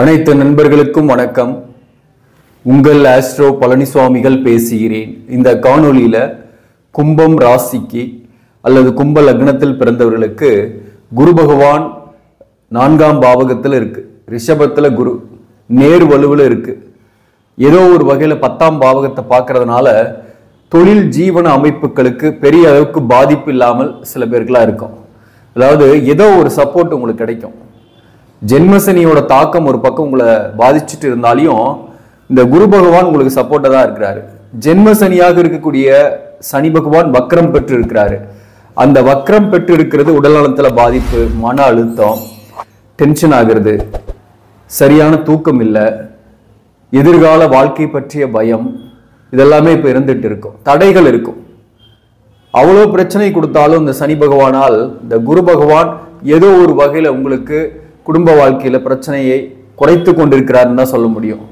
அனைத்து நண்பர்களுக்கும் வணக்கம். உங்கள் ஆஸ்ட்ரோ பழனிசுவாமிகள் பேசுகிறேன். இந்த காணொளியில கும்பம் ராசிக்கு அல்லது கும்ப லக்னத்தில் பிறந்தவர்களுக்கு குரு பகவான் 4ஆம் பாவகத்தில் இருக்கு, ரிஷபத்துல குரு நேர் வலுவில் இருக்கு. ஏதோ ஒரு வகையில 10ஆம் பாவகத்தை பார்க்கறதுனால தொழில் ஜீவன அமைப்புகளுக்கு பெரிய அளவுக்கு பாதிப்பு இல்லாமல் சில பேருக்குலாம் இருக்கும். அதாவது ஏதோ ஒரு சப்போர்ட் உங்களுக்கு கிடைக்கும். ஜென்மசனியோட தாக்கம் ஒரு பக்கம் உங்களை பாதிச்சுட்டு இருந்தாலையும் இந்த குரு பகவான் உங்களுக்கு சப்போர்ட்டா தான் இருக்கிறாரு. ஜென்மசனியாக இருக்கக்கூடிய சனி பகவான் வக்ரம் பெற்று இருக்கிறாரு. அந்த வக்ரம் பெற்று இருக்கிறது உடல்நலத்துல பாதிப்பு, மன அழுத்தம், டென்ஷன் ஆகிறது, சரியான தூக்கம் இல்லை, எதிர்கால வாழ்க்கை பற்றிய பயம், இதெல்லாமே இப்ப இருந்துட்டு இருக்கும். தடைகள் இருக்கும். அவ்வளவு பிரச்சனை கொடுத்தாலும் இந்த சனி பகவானால் இந்த குரு பகவான் ஏதோ ஒரு வகையில உங்களுக்கு குடும்ப வாழ்க்கையில பிரச்சனையை குறைத்து கொண்டிருக்கிறாருன்னு தான் சொல்ல முடியும்.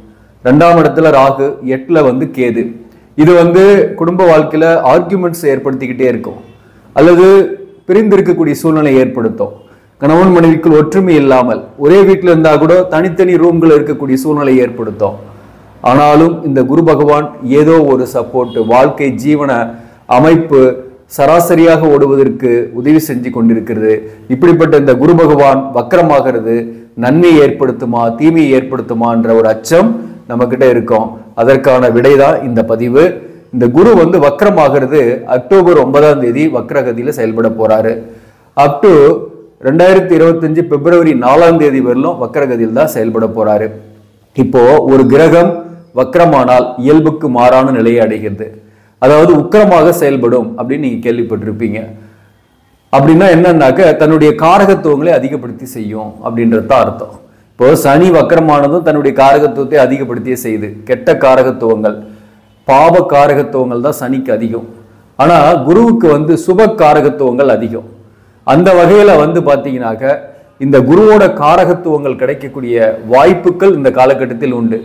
2ஆம் இடத்துல ராகு, 8ல கேது. இது குடும்ப வாழ்க்கையில ஆர்கியூமெண்ட்ஸ் ஏற்படுத்திக்கிட்டே இருக்கும், அல்லது பிரிந்திருக்கக்கூடிய சூழ்நிலை ஏற்படுத்தும். கணவன் மனைவிக்குள் ஒற்றுமை இல்லாமல் ஒரே வீட்டில் இருந்தா கூட தனித்தனி ரூம்கள் இருக்கக்கூடிய சூழ்நிலை ஏற்படுத்தும். ஆனாலும் இந்த குரு பகவான் ஏதோ ஒரு சப்போர்ட், வாழ்க்கை ஜீவன அமைப்பு சராசரியாக ஓடுவதற்கு உதவி செஞ்சு கொண்டிருக்கிறது. இப்படிப்பட்ட இந்த குரு பகவான் வக்கரமாகிறது நன்மையை ஏற்படுத்துமா தீமையை ஏற்படுத்துமான்ற ஒரு அச்சம் நம்ம கிட்ட இருக்கும். அதற்கான விடைதான் இந்த பதிவு. இந்த குரு வக்கரமாகிறது அக்டோபர் 9ஆம் தேதி வக்ரகதியில செயல்பட போறாரு. அப் டு 2025 பிப்ரவரி 4ஆம் தேதி வரலும் வக்ரகதியில் தான் செயல்பட போறாரு. இப்போ ஒரு கிரகம் வக்ரமானால் இயல்புக்கு மாறான நிலையை அடைகிறது, அதாவது உக்கிரமாக செயல்படும் அப்படின்னு நீங்க கேள்விப்பட்டிருப்பீங்க. அப்படின்னா என்னன்னாக்க தன்னுடைய காரகத்துவங்களை அதிகப்படுத்தி செய்யும் அப்படின்றது அர்த்தம். இப்போ சனி வக்கரமானதும் தன்னுடைய காரகத்துவத்தை அதிகப்படுத்தியே செய்யுது. கெட்ட காரகத்துவங்கள், பாவ காரகத்துவங்கள் தான் சனிக்கு அதிகம். ஆனா குருவுக்கு சுப காரகத்துவங்கள் அதிகம். அந்த வகையில பாத்தீங்கன்னாக்க இந்த குருவோட காரகத்துவங்கள் கிடைக்கக்கூடிய வாய்ப்புகள் இந்த காலகட்டத்தில் உண்டு.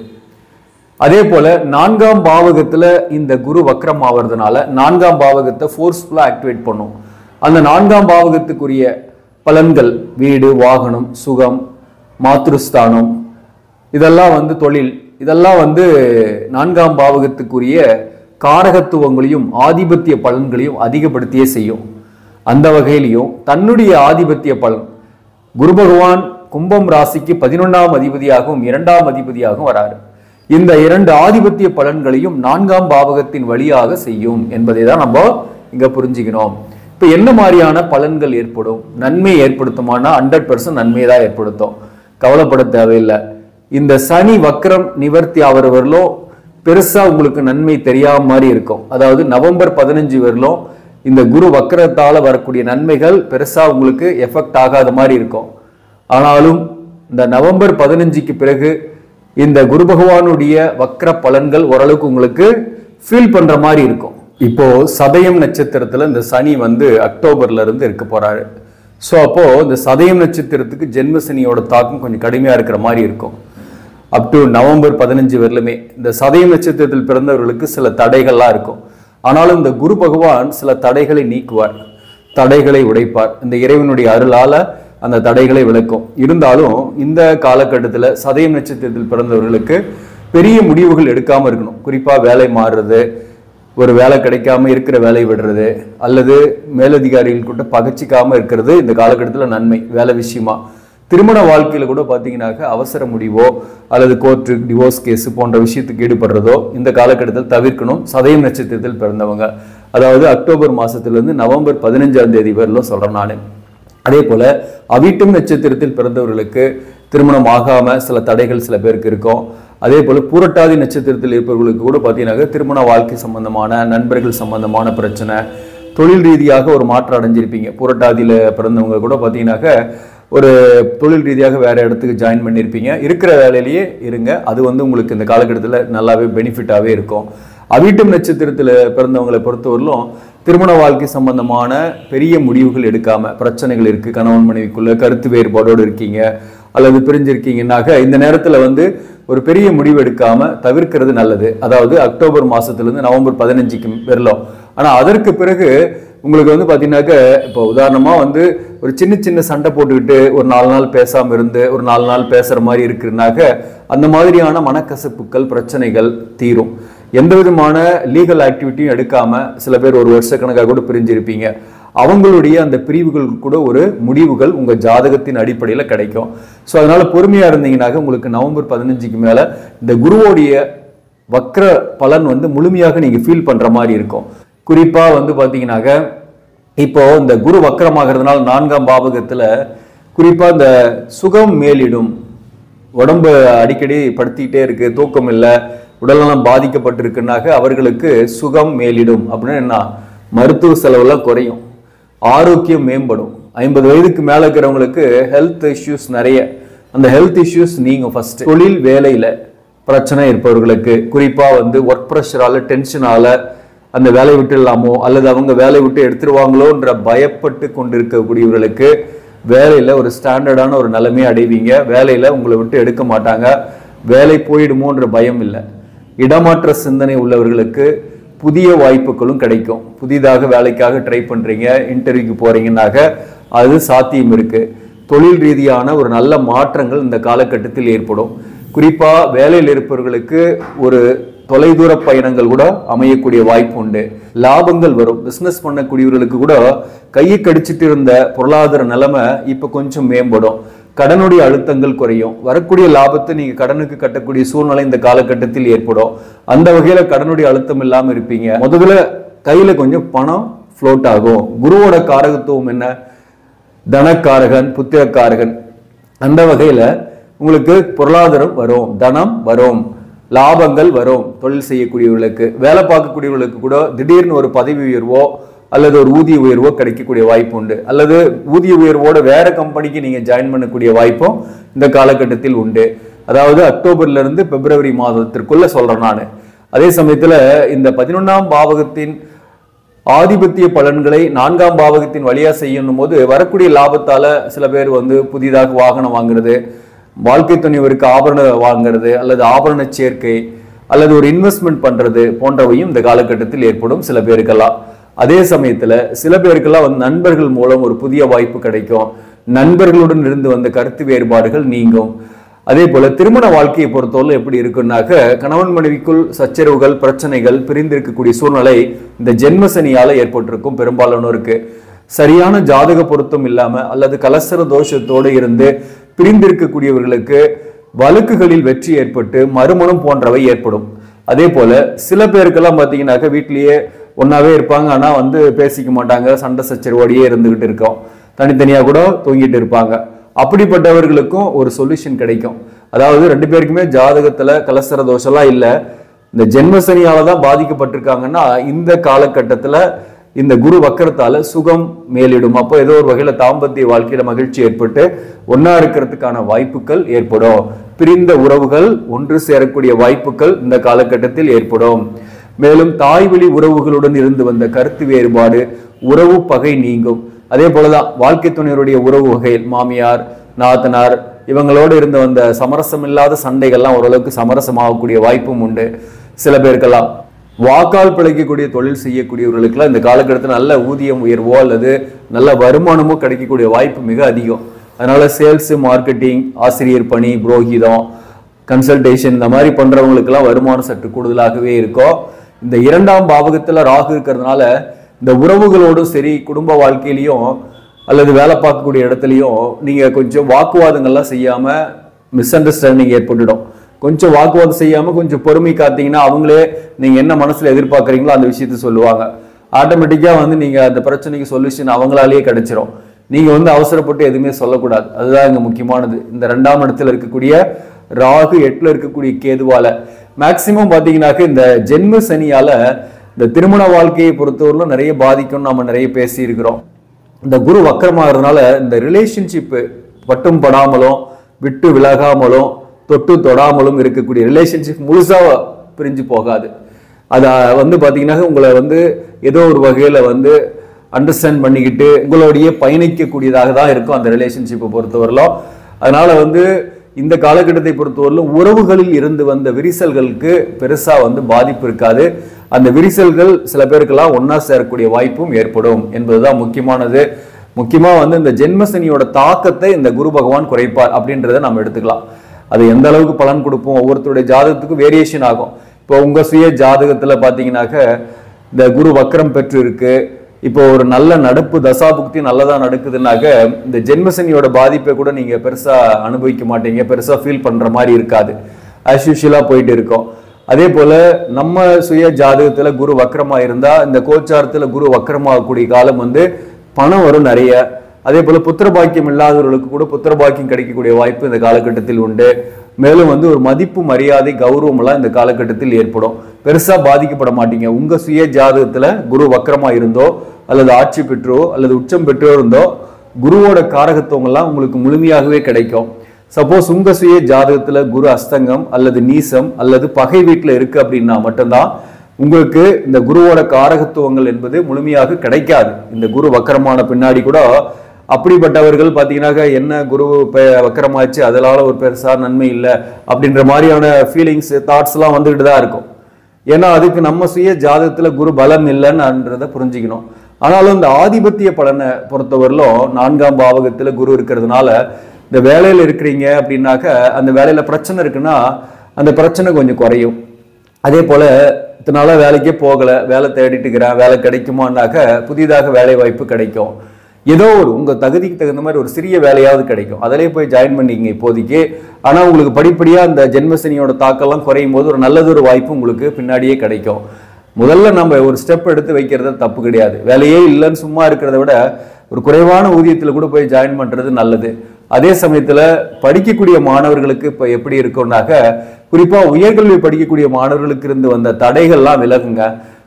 அதே போல 4ஆம் பாவகத்துல இந்த குரு வக்ரம் ஆவறதுனால 4ஆம் பாவகத்தை ஃபோர்ஸ்ஃபுல்லா ஆக்டிவேட் பண்ணும். அந்த 4ஆம் பாவகத்துக்குரிய பலன்கள் வீடு, வாகனம், சுகம், மாத்ருஸ்தானம், இதெல்லாம் தொழில், இதெல்லாம் 4ஆம் பாவகத்துக்குரிய காரகத்துவங்களையும் ஆதிபத்திய பலன்களையும் அதிகப்படுத்தியே செய்யும். அந்த வகையிலையும் தன்னுடைய ஆதிபத்திய பலன் குரு பகவான் கும்பம் ராசிக்கு 11ஆம் அதிபதியாகவும் 2ஆம் அதிபதியாகவும் வராரு. இந்த 2 ஆதிபத்திய பலன்களையும் 4ஆம் பாவகத்தின் வழியாக செய்யும் என்பதை தான் நம்ம இங்க புரிஞ்சுக்கணும். இப்ப என்ன மாதிரியான பலன்கள் ஏற்படும்? நன்மை ஏற்படுத்துமானா 100% நன்மையை தான் ஏற்படுத்தும், கவலைப்பட தேவையில்லை. இந்த சனி வக்ரம் நிவர்த்தி ஆகிறவர்களும் பெருசா உங்களுக்கு நன்மை தெரியாம மாதிரி இருக்கும். அதாவது நவம்பர் 15 வரலும் இந்த குரு வக்ரத்தால வரக்கூடிய நன்மைகள் பெருசா உங்களுக்கு எஃபெக்ட் ஆகாத மாதிரி இருக்கும். ஆனாலும் இந்த நவம்பர் 15க்கு பிறகு இந்த குரு பகவானுடைய வக்ர பலன்கள் ஓரளவுக்கு உங்களுக்கு ஃபீல் பண்ற மாதிரி இருக்கும். இப்போ சதயம் நட்சத்திரத்துல இந்த சனி அக்டோபர்ல இருந்து இருக்க போறாரு. ஸோ அப்போ இந்த சதயம் நட்சத்திரத்துக்கு ஜென்ம சனியோட தாக்கம் கொஞ்சம் கடுமையா இருக்கிற மாதிரி இருக்கும். அப் டு நவம்பர் 15 வரலுமே இந்த சதயம் நட்சத்திரத்தில் பிறந்தவர்களுக்கு சில தடைகள்லாம் இருக்கும். ஆனாலும் இந்த குரு பகவான் சில தடைகளை நீக்குவார், தடைகளை உடைப்பார். இந்த இறைவனுடைய அருளால அந்த தடைகளை விளக்கும். இருந்தாலும் இந்த காலகட்டத்தில் சதயம் நட்சத்திரத்தில் பிறந்தவர்களுக்கு பெரிய முடிவுகள் எடுக்காம இருக்கணும். குறிப்பா வேலை மாறுறது, ஒரு வேலை கிடைக்காம இருக்கிற வேலையை விடுறது, அல்லது மேலதிகாரிகள் கூட பகச்சிக்காம இருக்கிறது இந்த காலகட்டத்தில் நன்மை. வேலை விஷயமா திருமண வாழ்க்கையில கூட பாத்தீங்கன்னாக்க அவசர முடிவோ அல்லது கோர்ட்டு டிவோர்ஸ் கேஸ் போன்ற விஷயத்துக்கு ஈடுபடுறதோ இந்த காலகட்டத்தில் தவிர்க்கணும். சதயம் நட்சத்திரத்தில் பிறந்தவங்க, அதாவது அக்டோபர் மாசத்திலிருந்து நவம்பர் 15ஆம் தேதி வரலும் சொல்றேன் நான். அதே போல அவிட்டம் நட்சத்திரத்தில் பிறந்தவர்களுக்கு திருமணம் ஆகாம சில தடைகள் சில பேருக்கு இருக்கும். அதே போல பூரட்டாதி நட்சத்திரத்தில் இருப்பவர்களுக்கு கூட பார்த்தீங்கன்னா திருமண வாழ்க்கை சம்பந்தமான, நண்பர்கள் சம்பந்தமான பிரச்சனை, தொழில் ரீதியாக ஒரு மாற்றம் அடைஞ்சிருப்பீங்க. பூரட்டாதியில பிறந்தவங்க கூட பார்த்தீங்கன்னாக்க ஒரு தொழில் ரீதியாக வேற இடத்துக்கு ஜாயின் பண்ணியிருப்பீங்க. இருக்கிற வேலையிலேயே இருங்க, அது உங்களுக்கு இந்த காலகட்டத்தில் நல்லாவே பெனிஃபிட்டாவே இருக்கும். அவிட்டம் நட்சத்திரத்தில் பிறந்தவங்களை பொறுத்தவரையிலும் திருமண வாழ்க்கை சம்பந்தமான பெரிய முடிவுகள் எடுக்காம பிரச்சனைகள் இருக்கு, கணவன் மனைவிக்குள்ள கருத்து வேறுபாடோடு இருக்கீங்க அல்லது பிரிஞ்சிருக்கீங்கன்னாக்க இந்த நேரத்தில் ஒரு பெரிய முடிவு எடுக்காம தவிர்க்கிறது நல்லது. அதாவது அக்டோபர் மாசத்திலிருந்து நவம்பர் 15க்கு வரலாம். ஆனா அதற்கு பிறகு உங்களுக்கு வந்து பார்த்தீங்கன்னாக்க இப்போ உதாரணமாக வந்து ஒரு சின்ன சின்ன சண்டை போட்டுக்கிட்டு ஒரு 4 நாள் பேசாமல் இருந்து ஒரு 4 நாள் பேசுகிற மாதிரி இருக்குனாக்க அந்த மாதிரியான மனக்கசப்புகள் பிரச்சனைகள் தீரும். எந்த விதமான லீகல் ஆக்டிவிட்டியும் எடுக்காமல் சில பேர் ஒரு வருஷக்கணக்காக கூட பிரிஞ்சிருப்பீங்க. அவங்களுடைய அந்த பிரிவுகளுக்கு கூட ஒரு முடிவுகள் உங்கள் ஜாதகத்தின் அடிப்படையில் கிடைக்கும். ஸோ அதனால் பொறுமையாக இருந்தீங்கன்னாக்க உங்களுக்கு நவம்பர் 15க்கு மேலே இந்த குருவோடைய வக்ர பலன் வந்து முழுமையாக நீங்கள் ஃபீல் பண்ணுற மாதிரி இருக்கும். குறிப்பாக வந்து பார்த்தீங்கன்னாக்க இப்போ இந்த குரு வக்ரமாகிறதுனால 4ஆம் பாவகத்தில் குறிப்பாக இந்த சுகம் மேலிடும், உடம்பு அடிக்கடி படுத்திக்கிட்டே இருக்கு, தூக்கம் இல்லை, உடலெல்லாம் பாதிக்கப்பட்டிருக்குனாக்க அவர்களுக்கு சுகம் மேலிடும். அப்படின்னா என்ன, மருத்துவ செலவெல்லாம் குறையும், ஆரோக்கியம் மேம்படும். 50 வயதுக்கு மேலே இருக்கிறவங்களுக்கு ஹெல்த் இஷ்யூஸ் நிறைய, அந்த ஹெல்த் இஷ்யூஸ் நீங்கள் ஃபர்ஸ்ட் தொழில் வேலையில் பிரச்சனை இருப்பவர்களுக்கு குறிப்பாக வந்து ஒர்க் ப்ரெஷரால் டென்ஷனால அந்த வேலையை விட்டு இல்லாமோ அல்லது அவங்க வேலையை விட்டு எடுத்துருவாங்களோன்ற பயப்பட்டு கொண்டிருக்கக்கூடியவர்களுக்கு வேலையில் ஒரு ஸ்டாண்டர்டான ஒரு நிலைமையை அடைவீங்க. வேலையில் உங்களை விட்டு எடுக்க மாட்டாங்க, வேலை போயிடுமோன்ற பயம் இல்லை. இடமாற்ற சிந்தனை உள்ளவர்களுக்கு புதிய வாய்ப்புகளும் கிடைக்கும். புதிதாக வேலைக்காக ட்ரை பண்ணுறீங்க, இன்டர்வியூக்கு போகிறீங்கன்னாக்க அது சாத்தியம் இருக்குது. தொழில் ரீதியான ஒரு நல்ல மாற்றங்கள் இந்த காலகட்டத்தில் ஏற்படும். குறிப்பாக வேலையில் இருப்பவர்களுக்கு ஒரு தொலைதூர பயணங்கள் கூட அமையக்கூடிய வாய்ப்பு உண்டு. லாபங்கள் வரும். பிஸ்னஸ் பண்ணக்கூடியவர்களுக்கு கூட கையை கடிச்சிட்டு இருந்த பொருளாதார நிலைமை இப்போ கொஞ்சம் மேம்படும். கடனுடைய அழுத்தங்கள் குறையும். வரக்கூடிய லாபத்தை நீங்கள் கடனுக்கு கட்டக்கூடிய சூழ்நிலை இந்த காலகட்டத்தில் ஏற்படும். அந்த வகையில் கடனுடைய அழுத்தம் இல்லாமல் இருப்பீங்க. முதல்ல கையில் கொஞ்சம் பணம் ஃப்ளோட் ஆகும். குருவோட காரகத்துவம் என்ன, தனக்காரகன், புத்திரக்காரகன். அந்த வகையில் உங்களுக்கு பொருளாதாரம் வரும், தனம் வரும், லாபங்கள் வரும். தொழில் செய்யக்கூடியவர்களுக்கு, வேலை பார்க்கக்கூடியவர்களுக்கு கூட திடீர்னு ஒரு பதவி உயர்வோ அல்லது ஒரு ஊதிய உயர்வோ கிடைக்கக்கூடிய வாய்ப்பு உண்டு. அல்லது ஊதிய உயர்வோட வேற கம்பெனிக்கு நீங்க ஜாயின் பண்ணக்கூடிய வாய்ப்பும் இந்த காலகட்டத்தில் உண்டு. அதாவது அக்டோபர்ல இருந்து பிப்ரவரி மாதத்திற்குள்ள சொல்றேன் நான். அதே சமயத்துல இந்த 11ஆம் பாவகத்தின் ஆதிபத்திய பலன்களை 4ஆம் பாவகத்தின் வழியா செய்யணும் போது வரக்கூடிய லாபத்தால சில பேர் வந்து புதிதாக வாகனம் வாங்குறது, வாழ்க்கை துணைவருக்கு ஆபரணம் வாங்குறது அல்லது ஆபரண சேர்க்கை அல்லது ஒரு இன்வெஸ்ட்மெண்ட் பண்றது போன்றவையும் இந்த காலகட்டத்தில் ஏற்படும் சில பேருக்கெல்லாம். அதே சமயத்துல சில பேருக்கெல்லாம் வந்து நண்பர்கள் மூலம் ஒரு புதிய வாய்ப்பு கிடைக்கும். நண்பர்களுடன் இருந்து வந்த கருத்து வேறுபாடுகள் நீங்கும். அதே போல திருமண வாழ்க்கையை பொறுத்தவரை எப்படி இருக்குன்னாக்க கணவன் மனைவிக்குள் சச்சரவுகள், பிரச்சனைகள், பிரிந்திருக்கக்கூடிய சூழ்நிலை இந்த ஜென்மசனியால ஏற்பட்டிருக்கும் பெரும்பாலானோருக்கு. சரியான ஜாதக பொருத்தம் இல்லாம அல்லது கலசர தோஷத்தோடு இருந்து பிரிந்திருக்கக்கூடியவர்களுக்கு வழக்குகளில் வெற்றி ஏற்பட்டு மறுமணம் போன்றவை ஏற்படும். அதே போல சில பேருக்கெல்லாம் பார்த்தீங்கன்னாக்க வீட்டிலேயே ஒன்னாவே இருப்பாங்க, ஆனா வந்து பேசிக்க மாட்டாங்க, சண்டை சச்சரவோடையே இருந்துகிட்டு இருக்கோம், தனித்தனியா கூட தூங்கிட்டு இருப்பாங்க. அப்படிப்பட்டவர்களுக்கும் ஒரு சொல்யூஷன் கிடைக்கும். அதாவது 2 பேருக்குமே ஜாதகத்துல கலசர தோஷம்லாம் இல்லை, இந்த ஜென்மசனியால தான் பாதிக்கப்பட்டிருக்காங்கன்னா இந்த காலகட்டத்துல இந்த குரு வக்கரத்தால சுகம் மேலிடும். அப்போ ஏதோ ஒரு வகையில தாம்பத்திய வாழ்க்கையில மகிழ்ச்சி ஏற்பட்டு ஒன்னா இருக்கிறதுக்கான வாய்ப்புகள் ஏற்படும். பிரிந்த உறவுகள் ஒன்று சேரக்கூடிய வாய்ப்புகள் இந்த காலகட்டத்தில் ஏற்படும். மேலும் தாய்வழி உறவுகளுடன் இருந்து வந்த கருத்து வேறுபாடு, உறவு பகை நீங்கும். அதே போலதான் வாழ்க்கை துணையருடைய உறவு வகையில் மாமியார், நாத்தனார் இவங்களோடு இருந்து வந்த சமரசம் இல்லாத சண்டைகள்லாம் ஓரளவுக்கு சமரசமாகக்கூடிய வாய்ப்பும் உண்டு. சில பேருக்கெல்லாம் வாக்கால் பிழைக்கக்கூடிய தொழில் செய்யக்கூடியவர்களுக்கெல்லாம் இந்த காலகட்டத்தில் நல்ல ஊதியம் உயர்வோ அல்லது நல்ல வருமானமோ கிடைக்கக்கூடிய வாய்ப்பு மிக அதிகம். அதனால சேல்ஸ், மார்க்கெட்டிங், ஆசிரியர் பணி, புரோகிதம், கன்சல்டேஷன் இந்த மாதிரி பண்றவங்களுக்கெல்லாம் வருமானம் சற்று கூடுதலாகவே இருக்கும். இந்த 2ஆம் பாவகத்துல ராகு இருக்கிறதுனால இந்த உறவுகளோடும் சரி, குடும்ப வாழ்க்கையிலையும் அல்லது வேலை பார்க்கக்கூடிய இடத்துலையும் நீங்க கொஞ்சம் வாக்குவாதங்கள்லாம் செய்யாம மிஸ் அண்டர்ஸ்டாண்டிங் ஏற்பட்டுடும். கொஞ்சம் வாக்குவாதம் செய்யாம கொஞ்சம் பொறுமை காத்தீங்கன்னா அவங்களே நீங்க என்ன மனசுல எதிர்பார்க்குறீங்களோ அந்த விஷயத்த சொல்லுவாங்க. ஆட்டோமேட்டிக்கா வந்து நீங்க அந்த பிரச்சனைக்கு சொல்யூஷன் அவங்களாலேயே கிடைச்சிரும். நீங்க வந்து அவசரப்பட்டு எதுவுமே சொல்லக்கூடாது. அதுதான் இங்க முக்கியமானது. இந்த 2ஆம் இடத்துல இருக்கக்கூடிய ராகு 8ல இருக்கக்கூடிய கேதுவால மேக்சிமம் பாத்தீங்கன்னாக்க இந்த ஜென்ம சனியால இந்த திருமண வாழ்க்கையை பொறுத்தவரையிலும் நிறைய பாதிக்கும்னு நம்ம நிறைய பேசி இருக்கிறோம். இந்த குரு வக்கரமாகிறதுனால இந்த ரிலேஷன்ஷிப்பு பட்டும் படாமலும் விட்டு விலகாமலும் தொட்டு தொடாமலும் இருக்கக்கூடிய ரிலேஷன்ஷிப் முழுசா பிரிஞ்சு போகாது. அதை வந்து பாத்தீங்கன்னா உங்களை வந்து ஏதோ ஒரு வகையில வந்து அண்டர்ஸ்டாண்ட் பண்ணிக்கிட்டு உங்களோடைய பயணிக்கக்கூடியதாக தான் இருக்கும் அந்த ரிலேஷன்ஷிப்பை பொறுத்தவரையிலும். அதனால வந்து இந்த காலகட்டத்தை பொறுத்தவரையிலும் உறவுகளில் இருந்து வந்த விரிசல்களுக்கு பெருசா வந்து பாதிப்பு இருக்காது. அந்த விரிசல்கள் சில பேருக்கெல்லாம் ஒன்னா சேரக்கூடிய வாய்ப்பும் ஏற்படும் என்பதுதான் முக்கியமானது. முக்கியமா வந்து இந்த ஜென்மசனியோட தாக்கத்தை இந்த குரு பகவான் குறைப்பார் அப்படின்றத நம்ம எடுத்துக்கலாம். அது எந்த அளவுக்கு பலன் கொடுப்போம், ஒவ்வொருத்தருடைய ஜாதகத்துக்கும் வேரியேஷன் ஆகும். இப்போ உங்க சுய ஜாதகத்துல பாத்தீங்கன்னாக்க இந்த குரு வக்ரம் பெற்று இருக்கு, இப்போ ஒரு நல்ல நடப்பு தசாபுக்தி நல்லதா நடக்குதுன்னாக்க இந்த ஜென்மசனியோட பாதிப்பை கூட நீங்க பெருசா அனுபவிக்க மாட்டீங்க, பெருசா ஃபீல் பண்ற மாதிரி இருக்காது, ஆஸ் யூஷுவலா போயிட்டு இருக்கோம். அதே போல நம்ம சுய ஜாதகத்துல குரு வக்ரமா இருந்தா இந்த கோச்சாரத்துல குரு வக்ரமாகக்கூடிய காலம் வந்து பணம் வரும் நிறைய. அதே போல புத்திர பாக்கியம் இல்லாதவர்களுக்கு கூட புத்திர பாக்கியம் கிடைக்கக்கூடிய வாய்ப்பு இந்த காலகட்டத்தில் உண்டு. மேலும் வந்து ஒரு மதிப்பு மரியாதை கௌரவம் எல்லாம் இந்த காலகட்டத்தில் ஏற்படும். பெருசா பாதிக்கப்பட மாட்டீங்க. உங்க சுய ஜாதகத்துல குரு வக்ரமா இருந்தோ அல்லது ஆட்சி பெற்றோ அல்லது உச்சம் பெற்றோ இருந்தோ குருவோட காரகத்துவம் எல்லாம் உங்களுக்கு முழுமையாகவே கிடைக்கும். சப்போஸ் உங்க சுய ஜாதகத்துல குரு அஸ்தங்கம் அல்லது நீசம் அல்லது பகை வீட்டுல இருக்கு அப்படின்னா மட்டும்தான் உங்களுக்கு இந்த குருவோட காரகத்துவங்கள் என்பது முழுமையாக கிடைக்காது. இந்த குரு வக்கரமான பின்னாடி கூட அப்படிப்பட்டவர்கள் பார்த்தீங்கன்னா என்ன குரு வக்கரமாச்சு அதனால ஒரு பெருசா நன்மை இல்லை அப்படின்ற மாதிரியான ஃபீலிங்ஸ் தாட்ஸ் எல்லாம் வந்துகிட்டு தான் இருக்கும். ஏன்னா அதுக்கு நம்ம சுய ஜாதகத்துல குரு பலம் இல்லைன்றத புரிஞ்சுக்கணும். ஆனாலும் இந்த ஆதிபத்திய பலனை பொறுத்தவரையிலும் 4ஆம் பாவகத்துல குரு இருக்கிறதுனால இந்த வேலையில இருக்கிறீங்க அப்படின்னாக்க அந்த வேலையில பிரச்சனை இருக்குன்னா அந்த பிரச்சனை கொஞ்சம் குறையும். அதே போல இத்தனால வேலைக்கே போகல, வேலை தேடிட்டு இருக்கிறேன், வேலை கிடைக்குமான்னாக்க புதிதாக வேலை வாய்ப்பு கிடைக்கும். ஏதோ ஒரு உங்க தகுதிக்கு தகுந்த மாதிரி ஒரு சிறிய வேலையாவது கிடைக்கும், அதிலே போய் ஜாயின் பண்ணிக்கங்க இப்போதைக்கு. ஆனா உங்களுக்கு படிப்படியா அந்த ஜென்மசனியோட தாக்கெல்லாம் குறையும் போது ஒரு நல்லதொரு வாய்ப்பு உங்களுக்கு பின்னாடியே கிடைக்கும். முதல்ல நம்ம ஒரு ஸ்டெப் எடுத்து வைக்கிறது தப்பு கிடையாது. வேலையே இல்லைன்னு சும்மா இருக்கிறத விட ஒரு குறைவான ஊதியத்துல கூட போய் ஜாயின் பண்றது நல்லது. அதே சமயத்துல படிக்கக்கூடிய மாணவர்களுக்கு இப்ப எப்படி இருக்கும்னாக்க குறிப்பா உயர்கல்வி படிக்கக்கூடிய மாணவர்களுக்கு இருந்து வந்த தடைகள்லாம் விலகுங்க.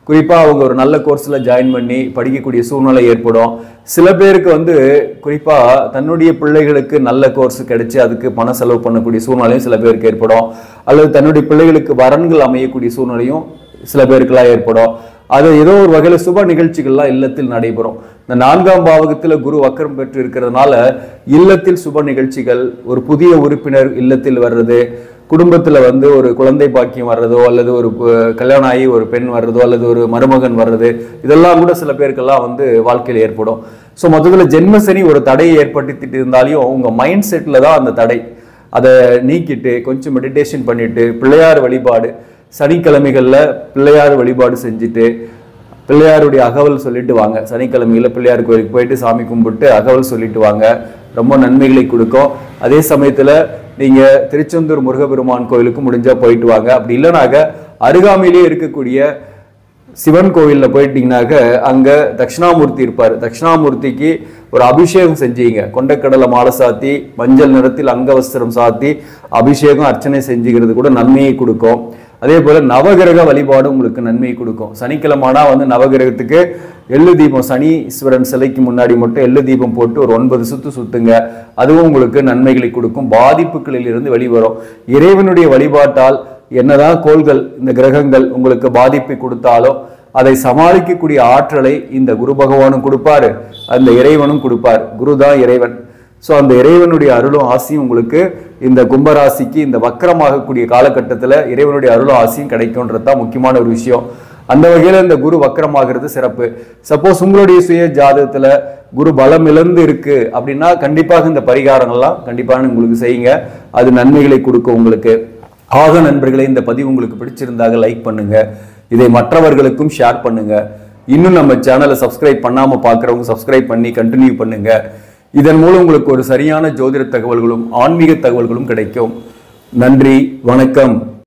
குறிப்பா அவங்க ஒரு நல்ல கோர்ஸ்ல ஜாயின் பண்ணி படிக்கக்கூடிய சூழ்நிலை ஏற்படும். சில பேருக்கு வந்து குறிப்பா தன்னுடைய பிள்ளைகளுக்கு நல்ல கோர்ஸ் கிடைச்சு அதுக்கு பண செலவு பண்ணக்கூடிய சூழ்நிலையும் சில பேருக்கு ஏற்படும். அல்லது தன்னுடைய பிள்ளைகளுக்கு வரன்கள் அமையக்கூடிய சூழ்நிலையும் சில பேருக்கெல்லாம் ஏற்படும். அது ஏதோ ஒரு வகையில சுப நிகழ்ச்சிகள்லாம் இல்லத்தில் நடைபெறும். இந்த 4ஆம் பாவகத்துல குரு வக்கரம் பெற்று இருக்கிறதுனால இல்லத்தில் சுப நிகழ்ச்சிகள், ஒரு புதிய உறுப்பினர் இல்லத்தில் வர்றது, குடும்பத்துல வந்து ஒரு குழந்தை பாக்கியம் வர்றதோ அல்லது ஒரு கல்யாணம் ஆகி ஒரு பெண் வர்றதோ அல்லது ஒரு மருமகன் வர்றது, இதெல்லாம் கூட சில பேருக்கெல்லாம் வந்து வாழ்க்கையில் ஏற்படும். ஸோ மொத்தத்துல ஜென்மசனி ஒரு தடையை ஏற்படுத்திட்டு இருந்தாலையும் உங்க மைண்ட் செட்ல தான் அந்த தடை. அதை நீக்கிட்டு கொஞ்சம் மெடிடேஷன் பண்ணிட்டு பிள்ளையார் வழிபாடு, சனிக்கிழமைகள்ல பிள்ளையார் வழிபாடு செஞ்சுட்டு பிள்ளையாருடைய அகவல் சொல்லிட்டு வாங்க. சனிக்கிழமையில பிள்ளையார் கோயிலுக்கு போயிட்டு சாமி கும்பிட்டு அகவல் சொல்லிட்டு வாங்க, ரொம்ப நன்மைகளை கொடுக்கும். அதே சமயத்துல நீங்க திருச்செந்தூர் முருகப்பெருமான் கோயிலுக்கு முடிஞ்சா போயிட்டு வாங்க. அப்படி இல்லைனாக்க அருகாமையிலே இருக்கக்கூடிய சிவன் கோவில்ல போயிட்டீங்கன்னாக்க அங்க தட்சிணாமூர்த்தி இருப்பாரு. தட்சிணாமூர்த்திக்கு ஒரு அபிஷேகம் செஞ்சீங்க, கொண்டக்கடலை மாலை சாத்தி மஞ்சள் நிறத்தில் அங்கவஸ்திரம் சாத்தி அபிஷேகம் அர்ச்சனை செஞ்சுக்கிறது கூட நன்மையை கொடுக்கும். அதே போல நவகிரக வழிபாடு உங்களுக்கு நன்மையை கொடுக்கும். சனிக்கிழமைனா வந்து நவகிரகத்துக்கு எள்ளு தீபம், சனீஸ்வரன் சிலைக்கு முன்னாடி மட்டும் எள்ளு தீபம் போட்டு ஒரு 9 சுத்து சுத்துங்க, அதுவும் உங்களுக்கு நன்மைகளை கொடுக்கும், பாதிப்புகளில் இருந்து வெளிவரும். இறைவனுடைய வழிபாட்டால் என்னதான் கோள்கள் இந்த கிரகங்கள் உங்களுக்கு பாதிப்பை கொடுத்தாலும் அதை சமாளிக்கக்கூடிய ஆற்றலை இந்த குரு பகவானும் கொடுப்பாரு, அந்த இறைவனும் கொடுப்பார். குரு தான் இறைவன். ஸோ அந்த இறைவனுடைய அருளும் ஆசையும் உங்களுக்கு இந்த கும்பராசிக்கு இந்த வக்கரமாகக்கூடிய காலகட்டத்தில் இறைவனுடைய அருளும் ஆசையும் கிடைக்கும்ன்றது தான் முக்கியமான ஒரு விஷயம். அந்த வகையில் இந்த குரு வக்கரமாகிறது சிறப்பு. சப்போஸ் உங்களுடைய சுய ஜாதகத்தில் குரு பலம் இழந்து இருக்கு அப்படின்னா கண்டிப்பாக இந்த பரிகாரங்கள்லாம் கண்டிப்பாக உங்களுக்கு செய்யுங்க, அது நன்மைகளை கொடுக்கும் உங்களுக்கு. ஆக நண்பர்களே, இந்த பதிவு உங்களுக்கு பிடிச்சிருந்தாக லைக் பண்ணுங்க, இதை மற்றவர்களுக்கும் ஷேர் பண்ணுங்க. இன்னும் நம்ம சேனலை சப்ஸ்கிரைப் பண்ணாம பார்க்குறவங்க சப்ஸ்கிரைப் பண்ணி கண்டினியூ பண்ணுங்க. இதன் மூலம் உங்களுக்கு ஒரு சரியான ஜோதிட தகவல்களும் ஆன்மீக தகவல்களும் கிடைக்கும். நன்றி, வணக்கம்.